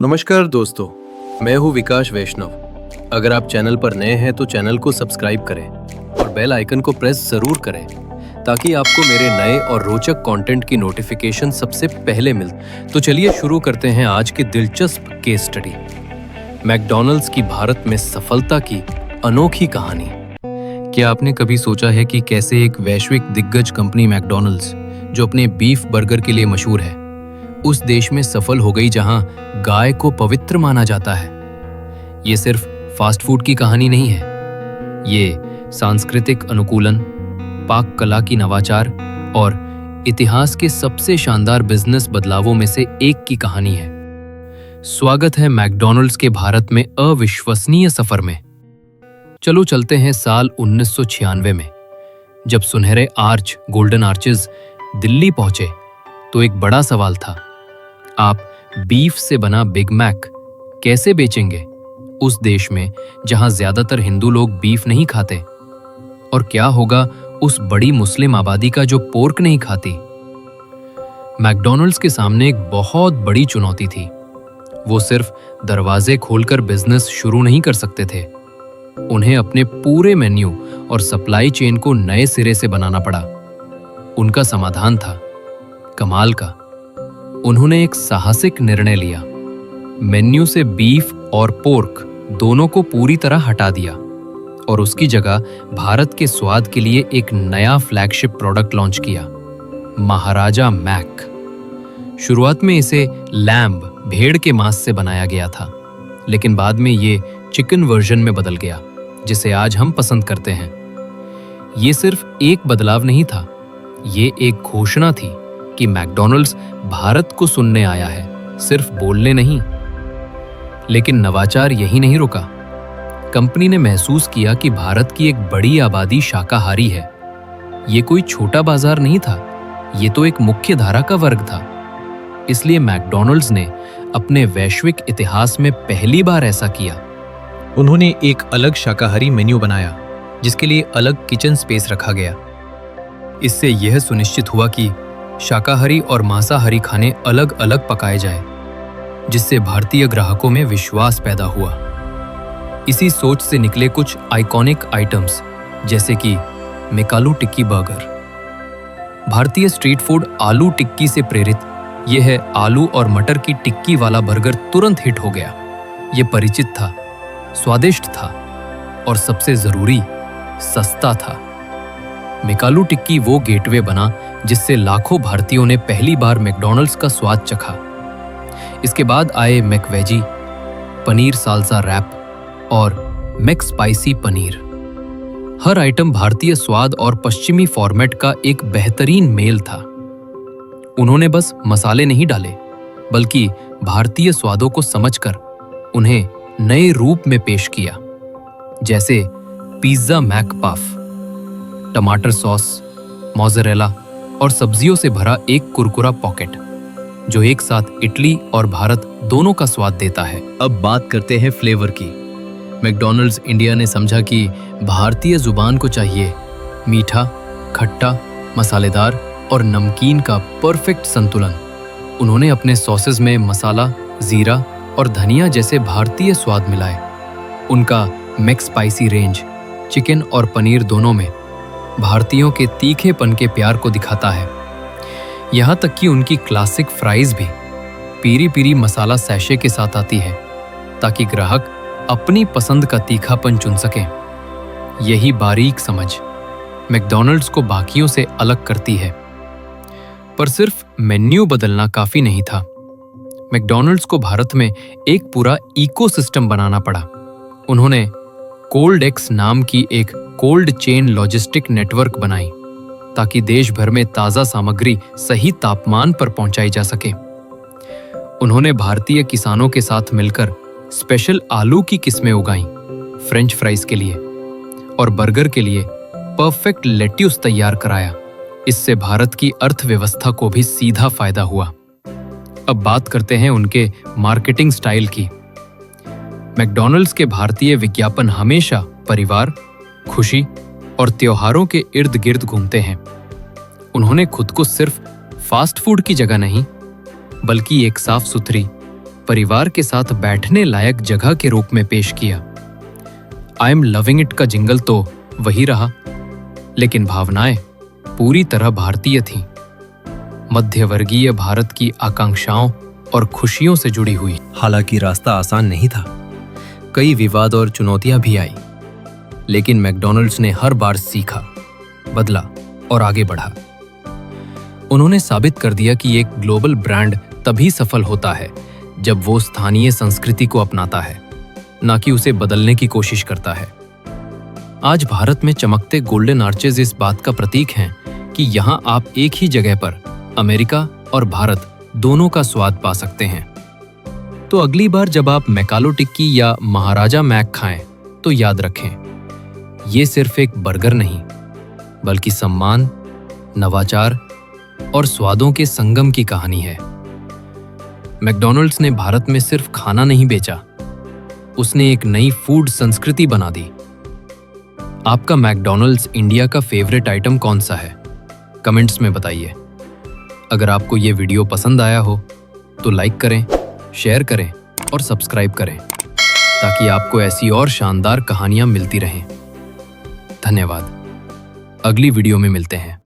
नमस्कार दोस्तों, मैं हूं विकास वैष्णव। अगर आप चैनल पर नए हैं तो चैनल को सब्सक्राइब करें और बेल आइकन को प्रेस जरूर करें ताकि आपको मेरे नए और रोचक कंटेंट की नोटिफिकेशन सबसे पहले मिले। तो चलिए शुरू करते हैं आज की दिलचस्प केस स्टडी, मैकडॉनल्ड्स की भारत में सफलता की अनोखी कहानी। क्या आपने कभी सोचा है कि कैसे एक वैश्विक दिग्गज कंपनी मैकडॉनल्ड्स, जो अपने बीफ बर्गर के लिए मशहूर है, उस देश में सफल हो गई जहां गाय को पवित्र माना जाता है। ये सिर्फ फास्ट फूड की कहानी नहीं है, ये सांस्कृतिक अनुकूलन, पाक कला की नवाचार और इतिहास के सबसे शानदार बिजनेस बदलावों में से एक की कहानी है। स्वागत है मैकडॉनल्ड्स के भारत में अविश्वसनीय सफर में। चलो चलते हैं साल 1996 में। जब सुनहरे आर्च, गोल्डन आर्चेस दिल्ली पहुंचे तो एक बड़ा सवाल था, आप बीफ से बना बिग मैक कैसे बेचेंगे उस देश में जहां ज्यादातर हिंदू लोग बीफ नहीं खाते? और क्या होगा उस बड़ी मुस्लिम आबादी का जो पोर्क नहीं खाती? मैकडॉनल्ड्स के सामने एक बहुत बड़ी चुनौती थी। वो सिर्फ दरवाजे खोलकर बिजनेस शुरू नहीं कर सकते थे, उन्हें अपने पूरे मेन्यू और सप्लाई चेन को नए सिरे से बनाना पड़ा। उनका समाधान था कमाल का। उन्होंने एक साहसिक निर्णय लिया। मेन्यू से बीफ और पोर्क दोनों को पूरी तरह हटा दिया और उसकी जगह भारत के स्वाद के लिए एक नया फ्लैगशिप प्रोडक्ट लॉन्च किया, महाराजा मैक। शुरुआत में इसे लैम्ब, भेड़ के मांस से बनाया गया था, लेकिन बाद में ये चिकन वर्जन में बदल गया, जिसे आज हम पसंद करते हैं। ये सिर्फ एक बदलाव नहीं था, ये एक घोषणा थी कि मैकडॉनल्ड्स भारत को सुनने आया है, सिर्फ बोलने नहीं। लेकिन नवाचार यही नहीं रुका। कंपनी ने महसूस किया कि भारत की एक बड़ी आबादी शाकाहारी है। ये कोई छोटा बाजार नहीं था, ये तो एक मुख्य धारा का वर्ग था। इसलिए मैकडॉनल्ड्स ने अपने वैश्विक इतिहास में पहली बार ऐसा किया। उन्होंने एक अलग शाकाहारी मेन्यू बनाया, जिसके लिए अलग किचन स्पेस रखा गया। इससे यह सुनिश्चित हुआ कि शाकाहारी और मांसाहारी खाने अलग अलग पकाए जाए, जिससे भारतीय ग्राहकों में विश्वास पैदा हुआ। इसी सोच से निकले कुछ आइकॉनिक आइटम्स, जैसे कि मेकालू टिक्की बर्गर। भारतीय स्ट्रीट फूड आलू टिक्की से प्रेरित यह है आलू और मटर की टिक्की वाला बर्गर तुरंत हिट हो गया। यह परिचित था, स्वादिष्ट था और सबसे जरूरी, सस्ता था। मेकालू टिक्की वो गेटवे बना जिससे लाखों भारतीयों ने पहली बार मैकडॉनल्ड्स का स्वाद चखा। इसके बाद आए मैकवेजी, पनीर साल्सा रैप और मैक स्पाइसी पनीर। हर आइटम भारतीय स्वाद और पश्चिमी फॉर्मेट का एक बेहतरीन मेल था। उन्होंने बस मसाले नहीं डाले, बल्कि भारतीय स्वादों को समझकर उन्हें नए रूप में पेश किया, जैसे पिज्जा मैक पफ, टमाटर सॉस, मोज़रेला और सब्जियों से भरा एक कुरकुरा पॉकेट, जो एक साथ इटली और भारत दोनों का स्वाद देता है। अब बात करते हैं फ्लेवर की। मैकडॉनल्ड्स इंडिया ने समझा कि भारतीय जुबान को चाहिए मीठा, खट्टा, मसालेदार और नमकीन का परफेक्ट संतुलन। उन्होंने अपने सॉसेस में मसाला, जीरा और धनिया जैसे भारतीय स्वाद मिलाए। उनका मैक स्पाइसी रेंज चिकन और पनीर दोनों में भारतीयों के तीखेपन के प्यार को दिखाता है। यहाँ तक कि उनकी क्लासिक फ्राइज भी पीरी पीरी मसाला सैशे के साथ आती है, ताकि ग्राहक अपनी पसंद का तीखापन चुन सकें। यही बारीक समझ मैकडॉनल्ड्स को बाकियों से अलग करती है। पर सिर्फ मेन्यू बदलना काफी नहीं था। मैकडॉनल्ड्स को भारत में एक पूरा इकोसिस्टम बनाना पड़ा। उन्होंने कोल्ड एक्स नाम की एक कोल्ड चेन लॉजिस्टिक नेटवर्क बनाई, ताकि देश भर में ताजा सामग्री सही तापमान पर पहुंचाई जा सके। उन्होंने भारतीय किसानों के साथ मिलकर स्पेशल आलू की किस्में उगाई, फ्रेंच फ्राइज के लिए और बर्गर के लिए परफेक्ट लेट्यूस तैयार कराया। इससे भारत की अर्थव्यवस्था को भी सीधा फायदा हुआ। अब बात करते हैं उनके मार्केटिंग स्टाइल की। मैकडॉनल्ड्स के भारतीय विज्ञापन हमेशा परिवार, खुशी और त्योहारों के इर्द गिर्द घूमते हैं। उन्होंने खुद को सिर्फ फास्ट फूड की जगह नहीं, बल्कि एक साफ सुथरी, परिवार के साथ बैठने लायक जगह के रूप में पेश किया। आई एम लविंग इट का जिंगल तो वही रहा, लेकिन भावनाएं पूरी तरह भारतीय थीं। मध्यवर्गीय भारत की आकांक्षाओं और खुशियों से जुड़ी हुई। हालांकि रास्ता आसान नहीं था, कई विवाद और चुनौतियां भी आई, लेकिन मैकडॉनल्ड्स ने हर बार सीखा, बदला और आगे बढ़ा। उन्होंने साबित कर दिया कि एक ग्लोबल ब्रांड तभी सफल होता है जब वो स्थानीय संस्कृति को अपनाता है, ना कि उसे बदलने की कोशिश करता है। आज भारत में चमकते गोल्डन आर्चेज इस बात का प्रतीक हैं कि यहाँ आप एक ही जगह पर अमेरिका और भारत दोनों का स्वाद पा सकते हैं। तो अगली बार जब आप मैकालो टिक्की या महाराजा मैक खाएं, तो याद रखें, ये सिर्फ एक बर्गर नहीं, बल्कि सम्मान, नवाचार और स्वादों के संगम की कहानी है। मैकडॉनल्ड्स ने भारत में सिर्फ खाना नहीं बेचा, उसने एक नई फूड संस्कृति बना दी। आपका मैकडॉनल्ड्स इंडिया का फेवरेट आइटम कौन सा है? कमेंट्स में बताइए। अगर आपको ये वीडियो पसंद आया हो तो लाइक करें, शेयर करें और सब्सक्राइब करें, ताकि आपको ऐसी और शानदार कहानियां मिलती रहें। धन्यवाद। अगली वीडियो में मिलते हैं।